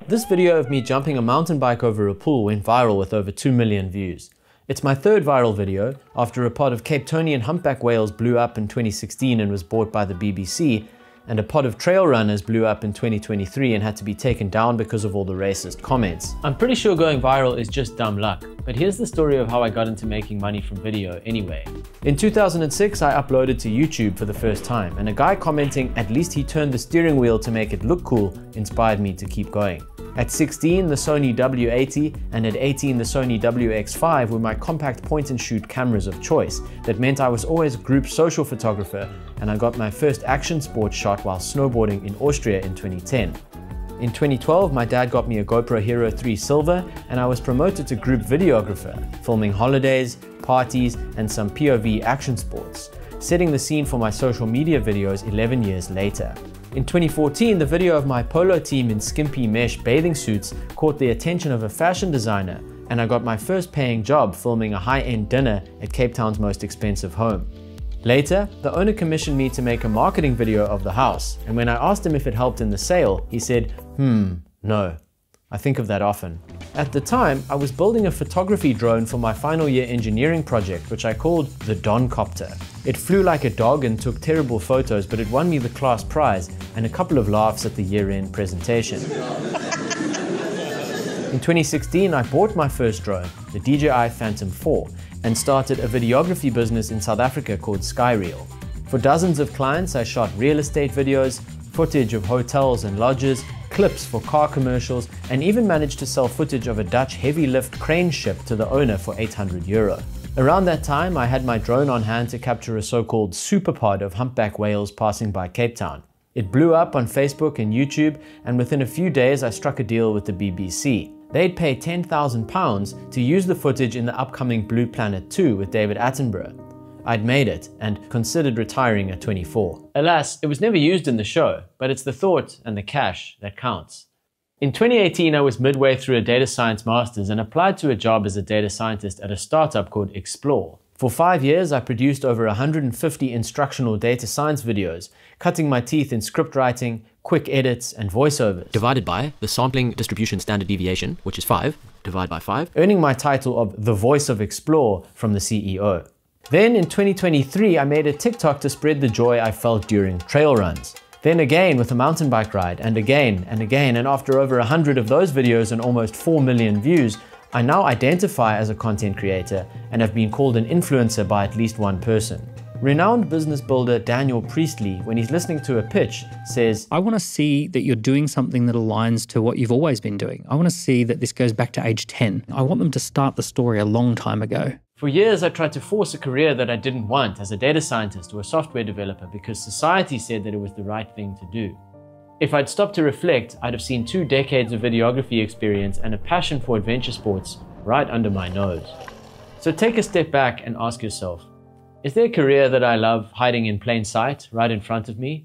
This video of me jumping a mountain bike over a pool went viral with over 2 million views. It's my third viral video, after a pod of Cape Tonian humpback whales blew up in 2016 and was bought by the BBC, and a pod of trail runners blew up in 2023 and had to be taken down because of all the racist comments. I'm pretty sure going viral is just dumb luck, but here's the story of how I got into making money from video anyway. In 2006, I uploaded to YouTube for the first time, and a guy commenting, "At least he turned the steering wheel to make it look cool," inspired me to keep going. At 16, the Sony W80, and at 18, the Sony WX5 were my compact point-and-shoot cameras of choice. That meant I was always a group social photographer, and I got my first action sports shot while snowboarding in Austria in 2010. In 2012, my dad got me a GoPro Hero 3 Silver, and I was promoted to group videographer, filming holidays, parties, and some POV action sports, setting the scene for my social media videos 11 years later. In 2014, the video of my polo team in skimpy mesh bathing suits caught the attention of a fashion designer, and I got my first paying job filming a high-end dinner at Cape Town's most expensive home. Later, the owner commissioned me to make a marketing video of the house, and when I asked him if it helped in the sale, he said, no. I think of that often. At the time, I was building a photography drone for my final year engineering project, which I called the Doncopter. It flew like a dog and took terrible photos, but it won me the class prize and a couple of laughs at the year-end presentation. In 2016, I bought my first drone, the DJI Phantom 4, and started a videography business in South Africa called Skyreel. For dozens of clients, I shot real estate videos, footage of hotels and lodges, clips for car commercials, and even managed to sell footage of a Dutch heavy lift crane ship to the owner for €800. Around that time, I had my drone on hand to capture a so-called superpod of humpback whales passing by Cape Town. It blew up on Facebook and YouTube, and within a few days I struck a deal with the BBC. They'd pay £10,000 to use the footage in the upcoming Blue Planet 2 with David Attenborough. I'd made it and considered retiring at 24. Alas, it was never used in the show, but it's the thought and the cash that counts. In 2018, I was midway through a data science master's and applied to a job as a data scientist at a startup called Explore. For 5 years, I produced over 150 instructional data science videos, cutting my teeth in script writing, quick edits, and voiceovers. Divided by the sampling distribution standard deviation, which is 5, divided by 5. Earning my title of the voice of Explore from the CEO. Then in 2023, I made a TikTok to spread the joy I felt during trail runs. Then again with a mountain bike ride, and again, and after over 100 of those videos and almost 4 million views, I now identify as a content creator and have been called an influencer by at least one person. Renowned business builder Daniel Priestley, when he's listening to a pitch, says, "I want to see that you're doing something that aligns to what you've always been doing. I want to see that this goes back to age 10. I want them to start the story a long time ago." For years, I tried to force a career that I didn't want as a data scientist or a software developer because society said that it was the right thing to do. If I'd stopped to reflect, I'd have seen 2 decades of videography experience and a passion for adventure sports right under my nose. So take a step back and ask yourself, is there a career that I love hiding in plain sight right in front of me?